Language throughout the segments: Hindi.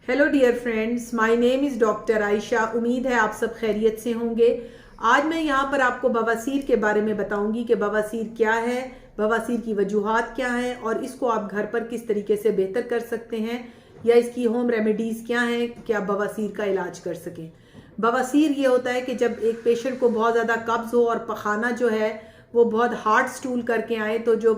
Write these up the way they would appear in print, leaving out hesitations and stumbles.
Hello dear friends, my name is doctor Ayesha. उम्मीद है आप सब खैरियत से होंगे। आज मैं यहाँ पर आपको बवासीर के बारे में बताऊंगी कि बवासीर क्या है, बवासीर की वजूहात क्या हैं और इसको आप घर पर किस तरीके से बेहतर कर सकते हैं या इसकी होम रेमेडीज़ क्या हैं कि आप बवासीर का इलाज कर सकें। बवासीर ये होता है कि जब एक पेशेंट को बहुत ज़्यादा कब्ज़ हो और पखाना जो है वो बहुत हार्ड स्टूल करके आए तो जो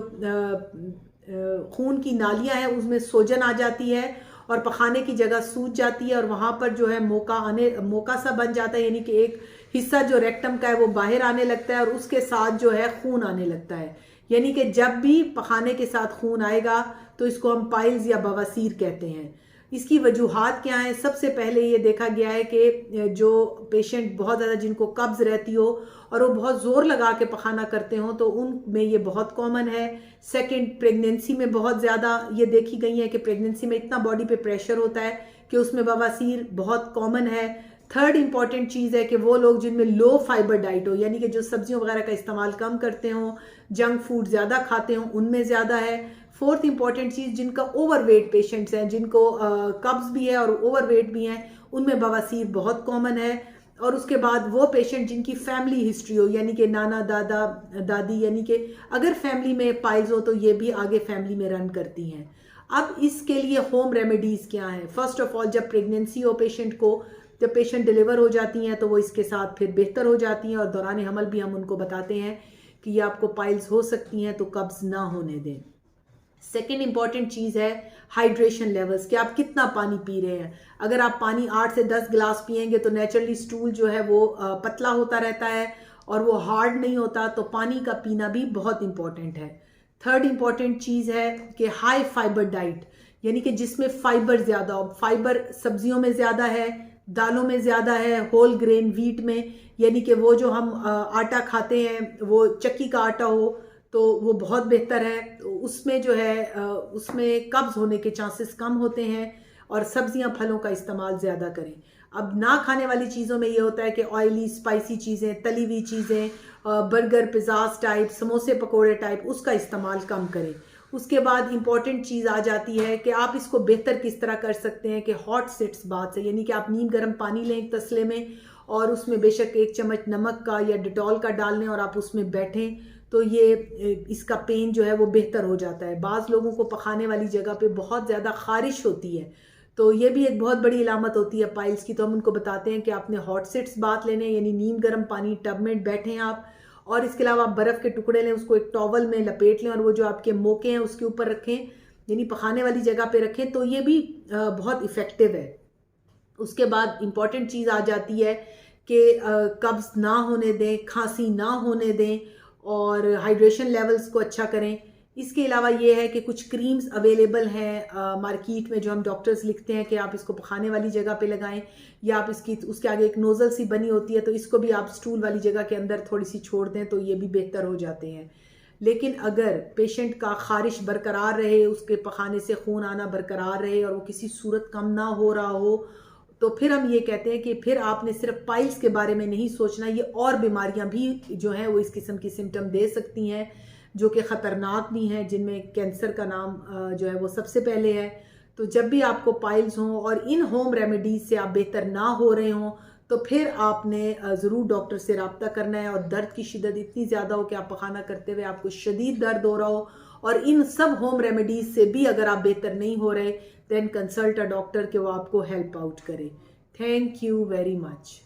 खून की नालियाँ हैं उसमें सोजन आ जाती है और पखाने की जगह सूज जाती है और वहाँ पर जो है मोका सा बन जाता है, यानी कि एक हिस्सा जो रेक्टम का है वो बाहर आने लगता है और उसके साथ जो है खून आने लगता है। यानी कि जब भी पखाने के साथ खून आएगा तो इसको हम पाइल्स या बवासीर कहते हैं। इसकी वजूहात क्या है? सबसे पहले ये देखा गया है कि जो पेशेंट बहुत ज़्यादा जिनको कब्ज़ रहती हो और वो बहुत ज़ोर लगा के पखाना करते हो तो उनमें ये बहुत कॉमन है। सेकंड, प्रेगनेंसी में बहुत ज़्यादा ये देखी गई है कि प्रेगनेंसी में इतना बॉडी पे प्रेशर होता है कि उसमें बवासीर बहुत कॉमन है। थर्ड इंपॉर्टेंट चीज़ है कि वो लोग जिनमें लो फाइबर डाइट हो, यानी कि जो सब्जियों वगैरह का इस्तेमाल कम करते हो, जंक फूड ज़्यादा खाते हो, उनमें ज़्यादा है। फोर्थ इंपॉर्टेंट चीज़, जिनका ओवरवेट पेशेंट्स हैं, जिनको कब्ज़ भी है और ओवरवेट भी हैं, उनमें बवासीर बहुत कॉमन है। और उसके बाद वो पेशेंट जिनकी फैमिली हिस्ट्री हो, यानी कि नाना दादा दादी, यानी कि अगर फैमिली में पाइल्स हो तो ये भी आगे फैमिली में रन करती हैं। अब इसके लिए होम रेमेडीज़ क्या हैं? फर्स्ट ऑफ ऑल, जब प्रेगनेंसी हो पेशेंट को, जब पेशेंट डिलीवर हो जाती हैं तो वो इसके साथ फिर बेहतर हो जाती हैं और दौरान हमल भी हम उनको बताते हैं कि ये आपको पाइल्स हो सकती हैं तो कब्ज़ ना होने दें। सेकेंड इंपॉर्टेंट चीज़ है हाइड्रेशन लेवल्स, कि आप कितना पानी पी रहे हैं। अगर आप पानी 8 से 10 गिलास पिएंगे तो नेचुरली स्टूल जो है वो पतला होता रहता है और वो हार्ड नहीं होता, तो पानी का पीना भी बहुत इंपॉर्टेंट है। थर्ड इंपॉर्टेंट चीज़ है कि हाई फाइबर डाइट, यानी कि जिसमें फाइबर ज़्यादा हो। फाइबर सब्जियों में ज़्यादा है, दालों में ज़्यादा है, होल ग्रेन व्हीट में, यानी कि वो जो हम आटा खाते हैं वो चक्की का आटा हो तो वो बहुत बेहतर है। तो उसमें जो है उसमें कब्ज़ होने के चांसेस कम होते हैं। और सब्जियां फलों का इस्तेमाल ज़्यादा करें। अब ना खाने वाली चीज़ों में ये होता है कि ऑयली स्पाइसी चीज़ें, तली हुई चीज़ें, बर्गर पिज़्ज़ास टाइप, समोसे पकोड़े टाइप, उसका इस्तेमाल कम करें। उसके बाद इंपॉर्टेंट चीज़ आ जाती है कि आप इसको बेहतर किस तरह कर सकते हैं कि हॉट सिट्स बात से, यानी कि आप नीम गर्म पानी लें एक तसले में और उसमें बेशक 1 चम्मच नमक का या डिटॉल का डाल लें और आप उसमें बैठें तो ये इसका पेन जो है वो बेहतर हो जाता है। बाज़ लोगों को पखाने वाली जगह पे बहुत ज़्यादा ख़ारिश होती है तो ये भी एक बहुत बड़ी इलामत होती है पाइल्स की, तो हम उनको बताते हैं कि आपने हॉट सिट्स बात लेने, यानी नीम गर्म पानी टब में बैठें आप, और इसके अलावा आप बर्फ़ के टुकड़े लें, उसको एक टॉवल में लपेट लें और वो जो आपके मोके हैं उसके ऊपर रखें, यानी पखाने वाली जगह पे रखें, तो ये भी बहुत इफ़ेक्टिव है। उसके बाद इंपॉर्टेंट चीज़ आ जाती है कि कब्ज़ ना होने दें, खांसी ना होने दें और हाइड्रेशन लेवल्स को अच्छा करें। इसके अलावा ये है कि कुछ क्रीम्स अवेलेबल हैं मार्केट में जो हम डॉक्टर्स लिखते हैं कि आप इसको पखाने वाली जगह पे लगाएं, या आप इसकी उसके आगे एक नोज़ल सी बनी होती है तो इसको भी आप स्टूल वाली जगह के अंदर थोड़ी सी छोड़ दें तो ये भी बेहतर हो जाते हैं। लेकिन अगर पेशेंट का ख़ारिश बरकरार रहे, उसके पखाने से खून आना बरकरार रहे और वो किसी सूरत कम ना हो रहा हो, तो फिर हम ये कहते हैं कि फिर आपने सिर्फ पाइल्स के बारे में नहीं सोचना, ये और बीमारियां भी जो हैं वो इस किस्म की सिम्टम दे सकती हैं जो कि ख़तरनाक भी हैं, जिनमें कैंसर का नाम जो है वो सबसे पहले है। तो जब भी आपको पाइल्स हों और इन होम रेमेडीज़ से आप बेहतर ना हो रहे हों तो फिर आपने ज़रूर डॉक्टर से रब्ता करना है। और दर्द की शिद्दत इतनी ज़्यादा हो कि आप पखाना करते हुए आपको शदीद दर्द हो रहा हो और इन सब होम रेमेडीज़ से भी अगर आप बेहतर नहीं हो रहे, देन कंसल्ट अ डॉक्टर कि वो आपको हेल्प आउट करे। Thank you very much.